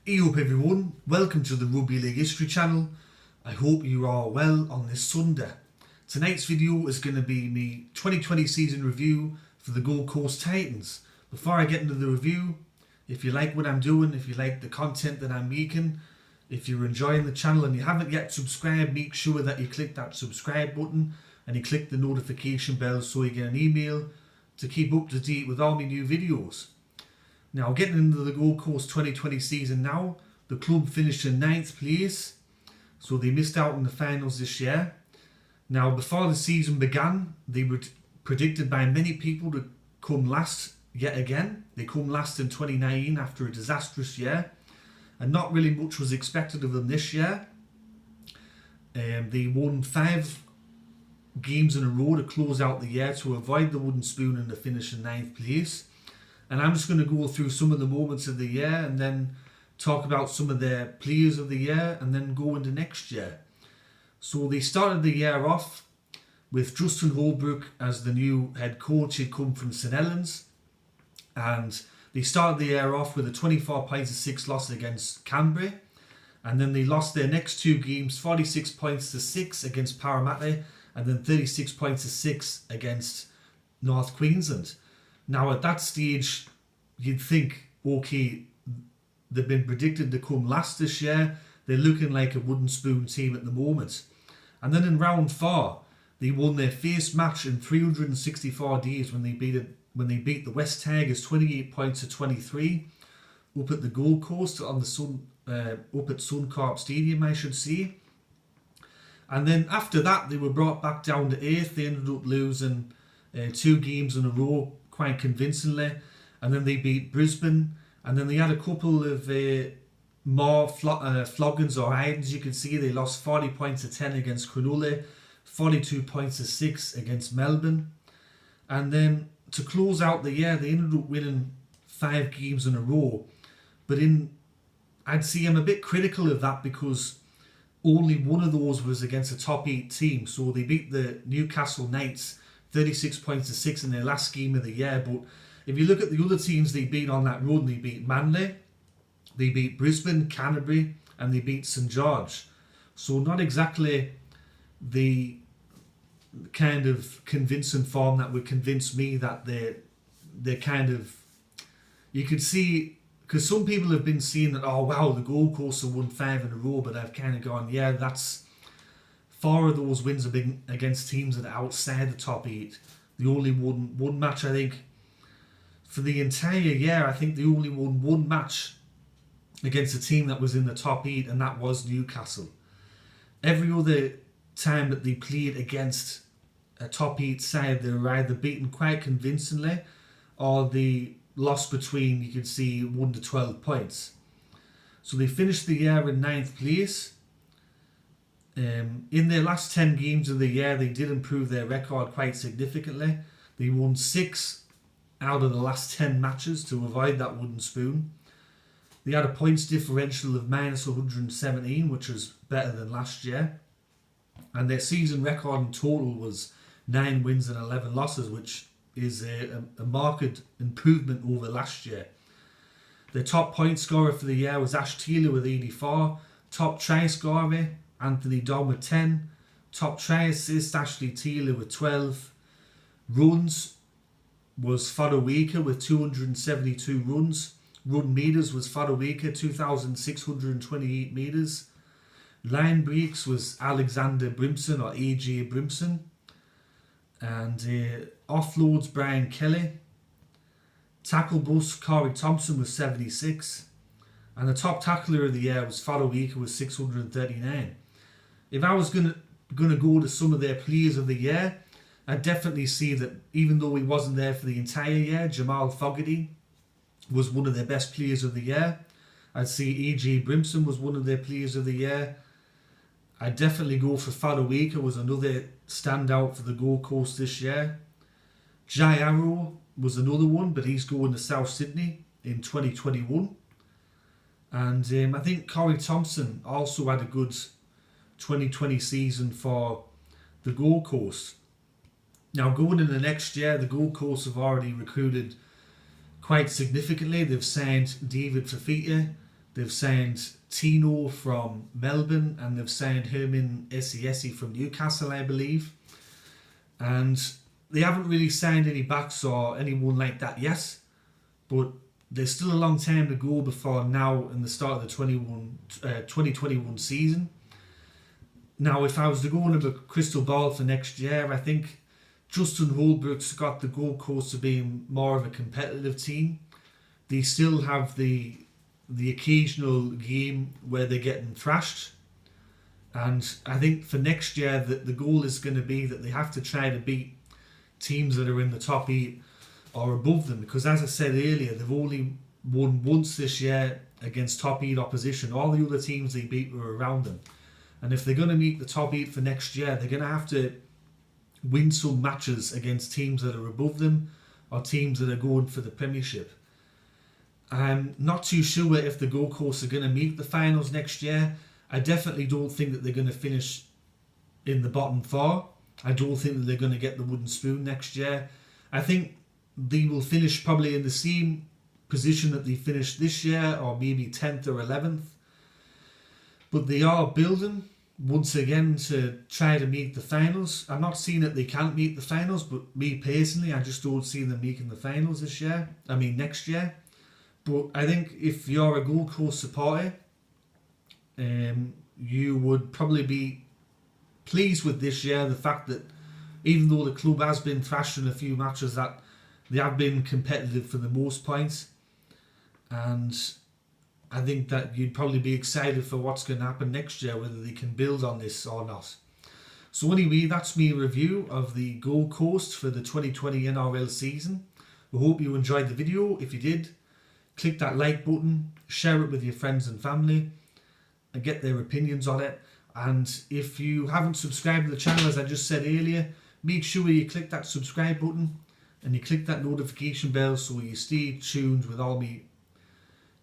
Hey up everyone, welcome to the Rugby League History channel. I hope you are well on this Sunday. Tonight's video is going to be my 2020 season review for the Gold Coast Titans. Before I get into the review, if you like what I'm doing, if you like the content that I'm making, if you're enjoying the channel and you haven't yet subscribed, make sure that you click that subscribe button and you click the notification bell so you get an email to keep up to date with all my new videos. Now, getting into the Gold Coast 2020 season now, the club finished in 9th place, so they missed out in the finals this year. Now, before the season began, they were predicted by many people to come last yet again. They come last in 2019 after a disastrous year, and not really much was expected of them this year. They won 5 games in a row to close out the year to avoid the wooden spoon and to finish in 9th place. And I'm just going to go through some of the moments of the year and then talk about some of their players of the year and then go into next year. So they started the year off with Justin Holbrook as the new head coach. He'd come from St Helens, and they started the year off with a 24 points to 6 loss against Canberra, and then they lost their next 2 games 46 points to 6 against Parramatta and then 36 points to 6 against North Queensland. Now at that stage you'd think, okay, they've been predicted to come last this year, they're looking like a wooden spoon team at the moment. And then in round 4 they won their first match in 364 days when they beat the West Tigers 28 points to 23 up at the Gold Coast on the up at Suncorp Stadium, I should say. And then after that they were brought back down to 8th. They ended up losing 2 games in a row quite convincingly, and then they beat Brisbane, and then they had a couple of more floggings or hidings. You can see they lost 40 points to 10 against Cronulla, 42 points to 6 against Melbourne, and then to close out the year they ended up winning 5 games in a row. But I'd say I'm a bit critical of that because only one of those was against a top 8 team. So they beat the Newcastle Knights 36 points to 6 in their last game of the year. But if you look at the other teams they beat on that road, they beat Manly, they beat Brisbane, Canterbury, and they beat St George. So not exactly the kind of convincing form that would convince me that they're kind of, you could see, because some people have been saying that, oh wow, the Gold Coast have won 5 in a row, but I've kind of gone, yeah, that's 4 of those wins have been against teams that are outside the top 8. They only won 1 match, I think, for the entire year. I think they only won 1 match against a team that was in the top 8, and that was Newcastle. Every other time that they played against a top 8 side, they were either beaten quite convincingly or they lost between, you could see, 1 to 12 points. So they finished the year in 9th place. In their last 10 games of the year, they did improve their record quite significantly. They won 6 out of the last 10 matches to avoid that wooden spoon. They had a points differential of minus 117, which was better than last year. And their season record in total was 9 wins and 11 losses, which is a marked improvement over last year. Their top point scorer for the year was Ash Taylor with 84. Top try scorer, Anthony Don with 10. Top try assist, Ashley Taylor with 12. Runs was Fadawaka with 272 runs. Run metres was Fadawaka, 2,628 metres. Line breaks was Alexander Brimson or AJ Brimson. And offloads, Brian Kelly. Tackle bust, Corey Thompson with 76. And the top tackler of the year was Fadawaka with 639. If I was going to go to some of their players of the year, I'd definitely see that even though he wasn't there for the entire year, Jamal Fogarty was one of their best players of the year. I'd say AJ Brimson was one of their players of the year. I'd definitely go for Fadawaka, was another standout for the Gold Coast this year. Jai Arrow was another one, but he's going to South Sydney in 2021. And I think Corey Thompson also had a good 2020 season for the Gold Coast. Now going into next year, the Gold Coast have already recruited quite significantly. They've signed David Fafita, They've signed Tino from Melbourne, and they've signed Herman Essiesi from Newcastle, I believe. And they haven't really signed any backs or anyone like that yet, but there's still a long time to go before now and the start of the 2021 season. Now, if I was to go on a crystal ball for next year, I think Justin Holbrook's got the Gold Coast to being more of a competitive team. They still have the occasional game where they're getting thrashed. And I think for next year, the goal is going to be that they have to try to beat teams that are in the top 8 or above them. Because as I said earlier, they've only won once this year against top 8 opposition. All the other teams they beat were around them. And if they're going to meet the top 8 for next year, they're going to have to win some matches against teams that are above them or teams that are going for the Premiership. I'm not too sure if the Gold Coast are going to meet the finals next year. I definitely don't think that they're going to finish in the bottom 4. I don't think that they're going to get the wooden spoon next year. I think they will finish probably in the same position that they finished this year, or maybe 10th or 11th. But they are building once again to try to meet the finals. I'm not saying that they can't meet the finals, but me personally, I just don't see them making the finals next year. But I think if you're a Gold Coast supporter, you would probably be pleased with this year, the fact that even though the club has been thrashed in a few matches, that they have been competitive for the most points. And I think that you'd probably be excited for what's going to happen next year, whether they can build on this or not. So anyway, that's my review of the Gold Coast for the 2020 NRL season. I hope you enjoyed the video. If you did, click that like button, share it with your friends and family, and get their opinions on it. And if you haven't subscribed to the channel, as I just said earlier, make sure you click that subscribe button and you click that notification bell so you stay tuned with all my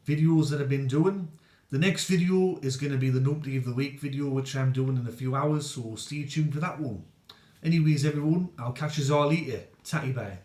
videos that I've been doing. The next video is going to be the Numpty of the Week video, which I'm doing in a few hours, so stay tuned for that one. Anyways, everyone, I'll catch you all later. Tatty bye.